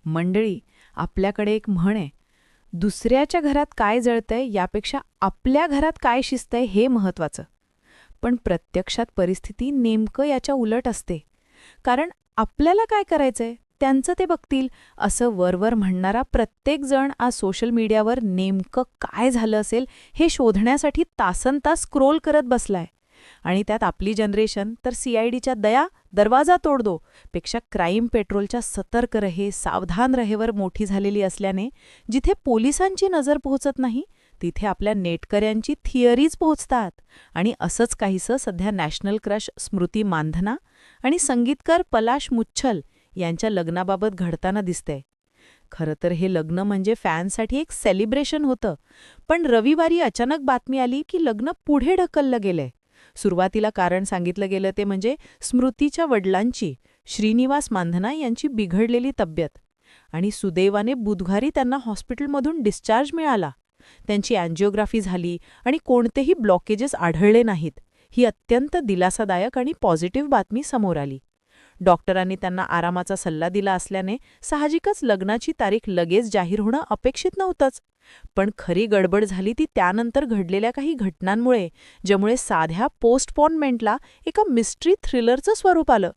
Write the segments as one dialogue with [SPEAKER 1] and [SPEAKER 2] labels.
[SPEAKER 1] मंडळी, आपल्याकडे एक म्हण आहे, दुसऱ्याच्या घरात काय जळतंय यापेक्षा आपल्या घरात काय शिजतंय हे महत्त्वाचं. पण प्रत्यक्षात परिस्थिती नेमकं याच्या उलट असते. कारण आपल्याला काय करायचंय त्यांचं ते बघतील असं वरवर म्हणणारा प्रत्येकजण आज सोशल मीडियावर नेमकं काय झालं असेल हे शोधण्यासाठी तासनतास स्क्रोल करत बसलाय. आणि त्यात आपली जनरेशन तर CIDच्या दया दरवाजा तोड दो पेक्षा क्राईम पेट्रोलच्या सतर्क रहे सावधान रहेवर मोठी झालेली असल्याने जिथे पोलिसांची नजर पोहोचत नाही तिथे आपल्या नेटकऱ्यांची थिअरीज पोहोचतात. आणि असंच काहीसं सध्या नॅशनल क्रश स्मृती मानधना आणि संगीतकार पलाश मुच्छल यांच्या लग्नाबाबत घडताना दिसतंय. खरं तर हे लग्न म्हणजे फॅन्ससाठी एक सेलिब्रेशन होतं, पण रविवारी अचानक बातमी आली की लग्न पुढे ढकललं गेलंय. सुरुवातीला कारण सांगितलं गेलं ते म्हणजे स्मृतीच्या वडिलांची, श्रीनिवास मानधना यांची बिघडलेली तब्येत. आणि सुदैवाने बुधवारी त्यांना हॉस्पिटलमधून डिस्चार्ज मिळाला. त्यांची अँजिओग्राफी झाली आणि कोणतेही ब्लॉकेजेस आढळले नाहीत. ही अत्यंत दिलासादायक आणि पॉझिटिव्ह बातमी समोर आली. डॉक्टरांनी त्यांना आरामाचा सल्ला दिला असल्याने साहजिकच लग्नाची तारीख लगेच जाहीर होणं अपेक्षित नव्हतंच. पण खरी गडबड झाली ती त्यानंतर घडलेल्या काही घटनांमुळे, ज्यामुळे साध्या पोस्टपोनमेंटला एका मिस्ट्री थ्रिलरचं स्वरूप आलं.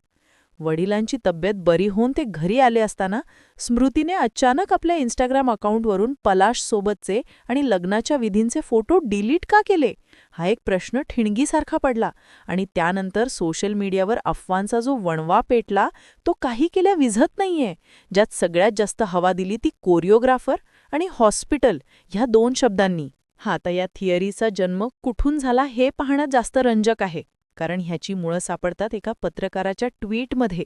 [SPEAKER 1] वडिलांची तब्येत बरी होऊन ते घरी आले असताना स्मृतीने अचानक आपल्या इंस्टाग्राम अकाउंटवरून पलाशसोबतचे आणि लग्नाच्या विधींचे फोटो डिलीट का केले, हा एक प्रश्न ठिणगीसारखा पडला. आणि त्यानंतर सोशल मीडियावर अफवांचा जो वणवा पेटला तो काही केल्या विझत नाहीये. ज्यात सगळ्यात जास्त हवा दिली ती कोरिओग्राफर आणि हॉस्पिटल ह्या 2 शब्दांनी. आता या थिअरीचा जन्म कुठून झाला हे पाहणं जास्त रंजक आहे, कारण ह्याची मुळं सापडतात एका पत्रकाराच्या ट्विटमध्ये.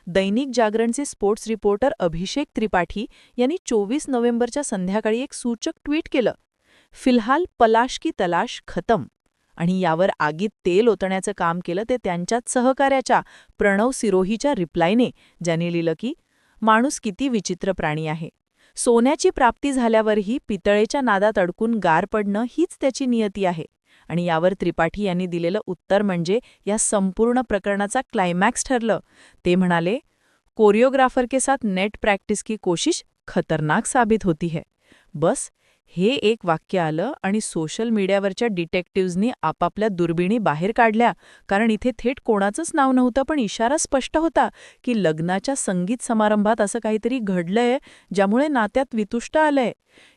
[SPEAKER 1] दैनिक जागरणचे स्पोर्ट्स रिपोर्टर अभिषेक त्रिपाठी यांनी 24 नोव्हेंबरच्या संध्याकाळी एक सूचक ट्विट केलं, फिलहाल पलाश की तलाश खतम. आणि यावर आगीत तेल ओतण्याचं काम केलं ते त्यांच्याच सहकार्याच्या प्रणव सिरोहीच्या रिप्लायने, ज्याने लिहिलं की माणूस किती विचित्र प्राणी आहे. सोन्याची प्राप्ती झाल्यावरही पितळेच्या नादात अडकून गार पडणं हीच त्याची नियती आहे. आणि यावर त्रिपाठी यांनी दिलेलं उत्तर म्हणजे या संपूर्ण प्रकरणाचा क्लायमॅक्स ठरलं. ते म्हणाले, कोरियोग्राफर के साथ नेट प्रॅक्टिस की कोशिश खतरनाक साबित होती है. बस हे एक वाक्य आलं आणि सोशल मीडियावरच्या डिटेक्टिव्हजनी आपापल्या दुर्बिणी बाहेर काढल्या, कारण इथे थेट कोणाचंच नाव नव्हतं, पण इशारा स्पष्ट होता की लग्नाच्या संगीत समारंभात असं काहीतरी घडलंय ज्यामुळे नात्यात वितुष्ट आलंय.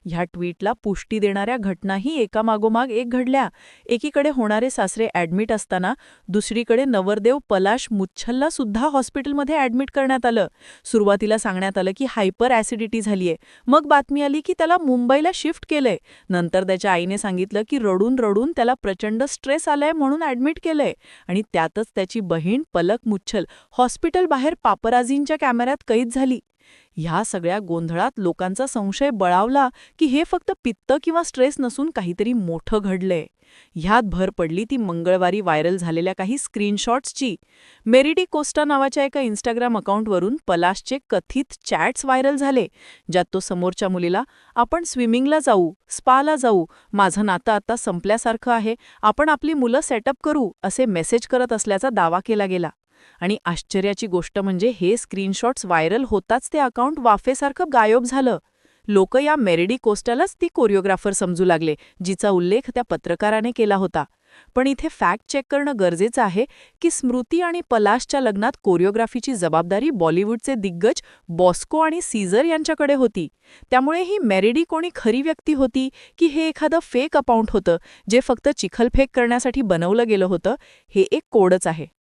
[SPEAKER 1] ह्या ट्विटला पुष्टी देणाऱ्या घटनाही एकामागोमाग एक घडल्या. एकीकडे होणारे सासरे ॲडमिट असताना दुसरीकडे नवरदेव पलाश मुच्छलला सुद्धा हॉस्पिटलमध्ये ॲडमिट करण्यात आलं. सुरुवातीला सांगण्यात आलं की हायपर ॲसिडिटी झालीये, मग बातमी आली की त्याला मुंबईला शिफ्ट केलंय. नंतर त्याच्या आईने सांगितलं की रडून रडून त्याला प्रचंड स्ट्रेस आलाय म्हणून ॲडमिट केलंय. आणि त्यातच त्याची बहीण पलक मुच्छल हॉस्पिटल बाहेर पापराझींच्या कॅमेऱ्यात कैद झाली. ह्या सगळ्या गोंधळात लोकांचा संशय बळावला की हे फक्त पित्त किंवा स्ट्रेस नसून काहीतरी मोठं घडलंय. ह्यात भर पडली ती मंगळवारी व्हायरल झालेल्या काही स्क्रीनशॉट्सची. मेरिडी कोस्टा नावाच्या एका इंस्टाग्राम अकाउंटवरून पलाशचे कथित चॅट्स व्हायरल झाले, ज्यात तो समोरच्या मुलीला आपण स्विमिंगला जाऊ, स्पाला जाऊ, माझं नातं आता संपल्यासारखं आहे, आपण आपली मुलं सेटअप करू असे मेसेज करत असल्याचा दावा केला गेला. आणि आश्चर्याची गोष्ट म्हणजे हे स्क्रीनशॉट्स व्हायरल होताच ते अकाउंट वाफेसारखं गायब झालं. लोक या मेरिडी कोस्टालाच ती कोरिओग्राफर समजू लागले, जिचा उल्लेख त्या पत्रकाराने केला होता. पण इथे फॅक्ट चेक करणं गरजेचं आहे की स्मृती आणि पलाशच्या लग्नात कोरिओग्राफीची जबाबदारी बॉलिवूडचे दिग्गज बॉस्को आणि सीझर यांच्याकडे होती. त्यामुळे ही मेरिडी कोणी खरी व्यक्ती होती की हे एखादं फेक अकाउंट होतं जे फक्त चिखलफेक करण्यासाठी बनवलं गेलं होतं, हे एक कोडच आहे.